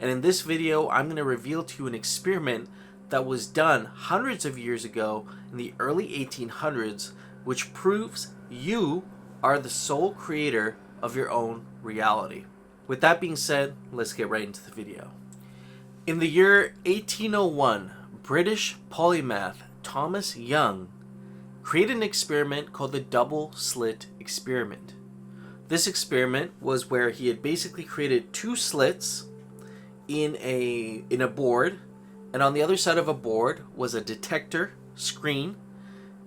And in this video, I'm going to reveal to you an experiment that was done hundreds of years ago in the early 1800s, which proves you are the sole creator of your own reality. With that being said, let's get right into the video. In the year 1801, British polymath Thomas Young created an experiment called the double-slit experiment. This experiment was where he had basically created two slits in a board, and on the other side of a board was a detector screen,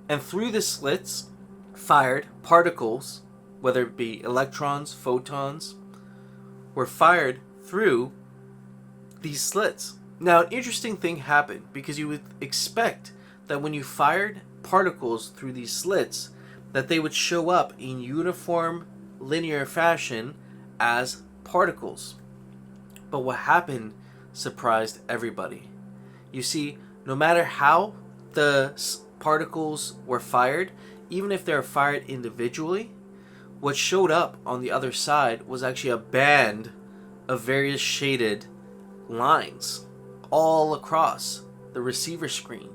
and through the slits fired particles, whether it be electrons, photons, were fired through these slits. Now, an interesting thing happened, because you would expect that when you fired particles through these slits, that they would show up in uniform linear fashion as particles. But what happened surprised everybody. You see, no matter how the particles were fired, even if they were fired individually, what showed up on the other side was actually a band of various shaded lines all across the receiver screen.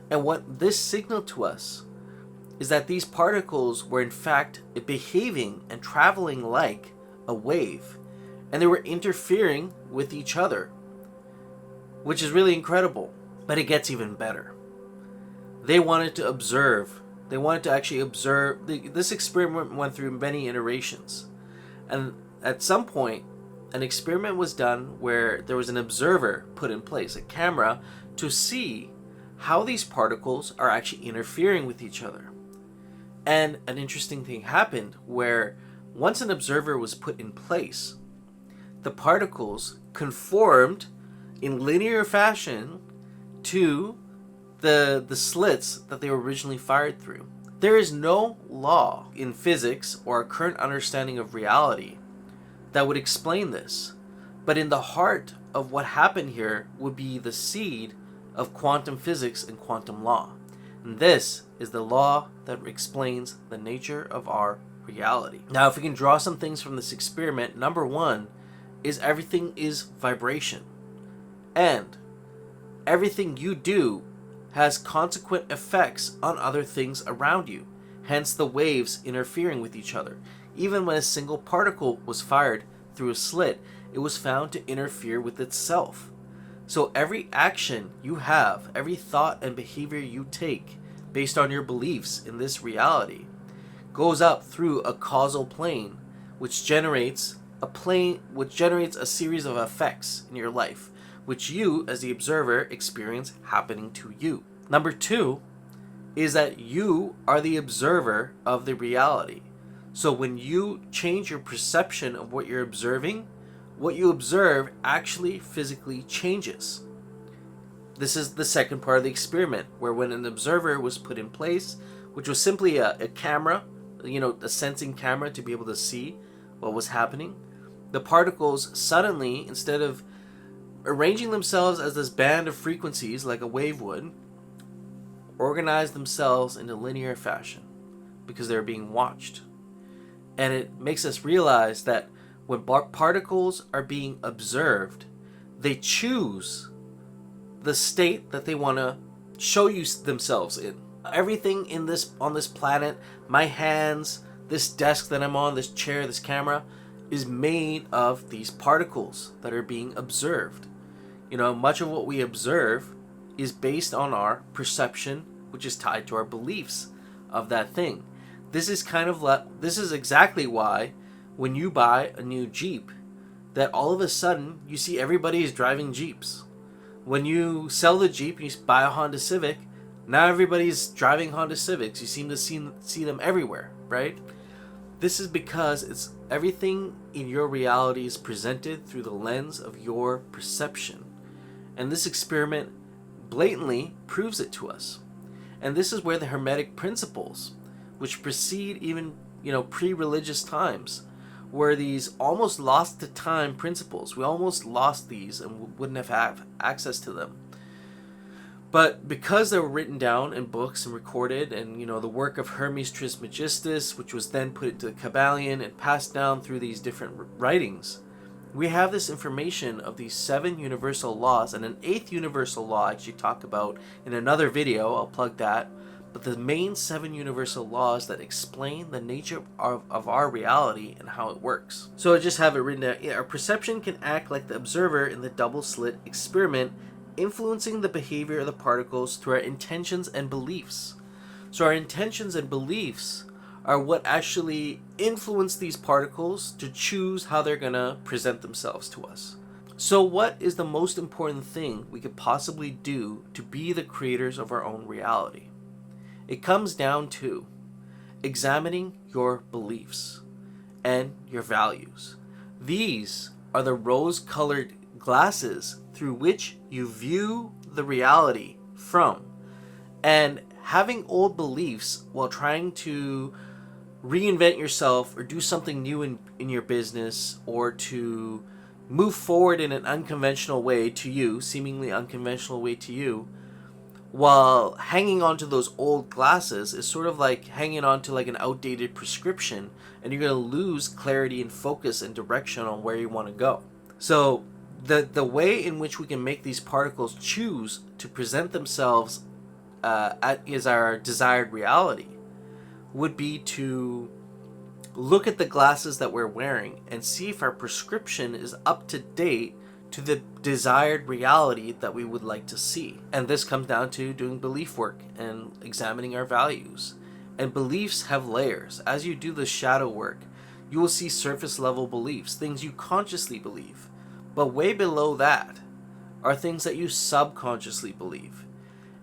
And what this signaled to us is that these particles were in fact behaving and traveling like a wave, and they were interfering with each other, which is really incredible. But it gets even better. They wanted to observe. They wanted to actually observe. This experiment went through many iterations, and at some point an experiment was done where there was an observer put in place, a camera, to see how these particles are actually interfering with each other. And an interesting thing happened where once an observer was put in place, the particles conformed in linear fashion to the slits that they were originally fired through. There is no law in physics or a current understanding of reality that would explain this. But in the heart of what happened here would be the seed of quantum physics and quantum law. And this is the law that explains the nature of our reality. Now, if we can draw some things from this experiment, number one is everything is vibration. And everything you do has consequent effects on other things around you. Hence the waves interfering with each other. Even when a single particle was fired through a slit, it was found to interfere with itself. So every action you have, every thought and behavior you take based on your beliefs in this reality goes up through a causal plane, which generates a series of effects in your life, which you as the observer experience happening to you. Number two is that you are the observer of the reality. So when you change your perception of what you're observing, what you observe actually physically changes. This is the second part of the experiment, where when an observer was put in place, which was simply a camera, a sensing camera to be able to see what was happening, the particles suddenly, instead of arranging themselves as this band of frequencies like a wave would, organized themselves in a linear fashion because they were being watched. And it makes us realize that when particles are being observed, they choose the state that they want to show you themselves in. Everything on this planet, my hands, this desk that I'm on, this chair, this camera, is made of these particles that are being observed. Much of what we observe is based on our perception, which is tied to our beliefs of that thing. This is exactly why when you buy a new Jeep, that all of a sudden you see everybody is driving Jeeps. When you sell the Jeep and you buy a Honda Civic, now everybody's driving Honda Civics. You seem to see them everywhere, right? This is because everything in your reality is presented through the lens of your perception. And this experiment blatantly proves it to us. And this is where the Hermetic principles, which precede even pre-religious times, were these almost lost to time principles. We almost lost these and wouldn't have access to them. But because they were written down in books and recorded, and the work of Hermes Trismegistus, which was then put into the Kabbalion and passed down through these different writings, we have this information of these 7 universal laws, and an 8th universal law I actually talk about in another video. I'll plug that. But the main 7 universal laws that explain the nature of our reality and how it works. So I just have it written down. Our perception can act like the observer in the double-slit experiment, influencing the behavior of the particles through our intentions and beliefs. So our intentions and beliefs are what actually influence these particles to choose how they're going to present themselves to us. So what is the most important thing we could possibly do to be the creators of our own reality? It comes down to examining your beliefs and your values. These are the rose-colored glasses through which you view the reality from. And having old beliefs while trying to reinvent yourself or do something new in your business, or to move forward in an unconventional way to you, seemingly unconventional way to you, while hanging on to those old glasses is sort of like hanging on to like an outdated prescription, and you're going to lose clarity and focus and direction on where you want to go. So the way in which we can make these particles choose to present themselves as our desired reality would be to look at the glasses that we're wearing and see if our prescription is up to date to the desired reality that we would like to see. And this comes down to doing belief work and examining our values. And beliefs have layers. As you do the shadow work, you will see surface level beliefs, things you consciously believe. But way below that are things that you subconsciously believe.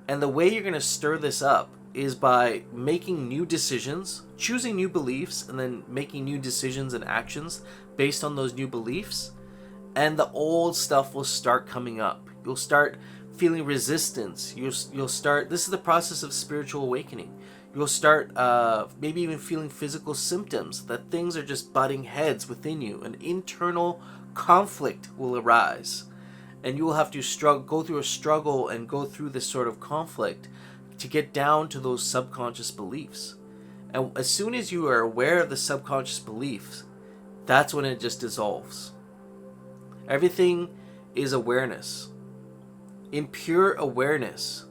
And the way you're going to stir this up is by making new decisions, choosing new beliefs, and then making new decisions and actions based on those new beliefs. And the old stuff will start coming up. You'll start feeling resistance. You'll start, this is the process of spiritual awakening. You'll start maybe even feeling physical symptoms that things are just butting heads within you. An internal conflict will arise. And you will have to go through a struggle and go through this sort of conflict to get down to those subconscious beliefs. And as soon as you are aware of the subconscious beliefs, that's when it just dissolves. Everything is awareness. In pure awareness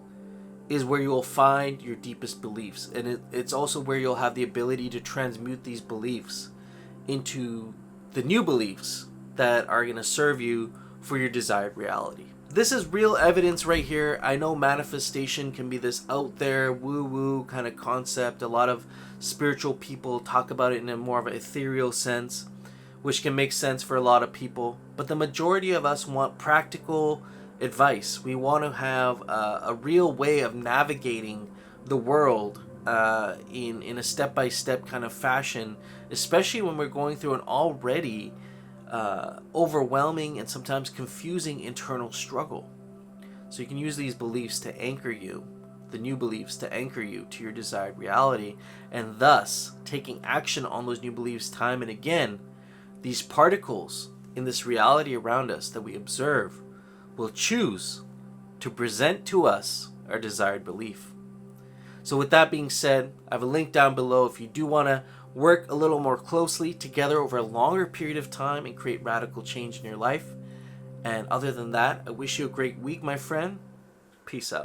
is where you will find your deepest beliefs. And it's also where you'll have the ability to transmute these beliefs into the new beliefs that are going to serve you for your desired reality. This is real evidence right here. I know manifestation can be this out there, woo-woo kind of concept. A lot of spiritual people talk about it in a more of an ethereal sense, which can make sense for a lot of people. But the majority of us want practical advice. We want to have a real way of navigating the world in a step-by-step kind of fashion, especially when we're going through an already overwhelming and sometimes confusing internal struggle. So you can use these beliefs to anchor you, the new beliefs to anchor you to your desired reality, and thus taking action on those new beliefs time and again. These particles in this reality around us that we observe will choose to present to us our desired belief. So with that being said, I have a link down below if you do want to work a little more closely together over a longer period of time and create radical change in your life. And other than that, I wish you a great week, my friend. Peace out.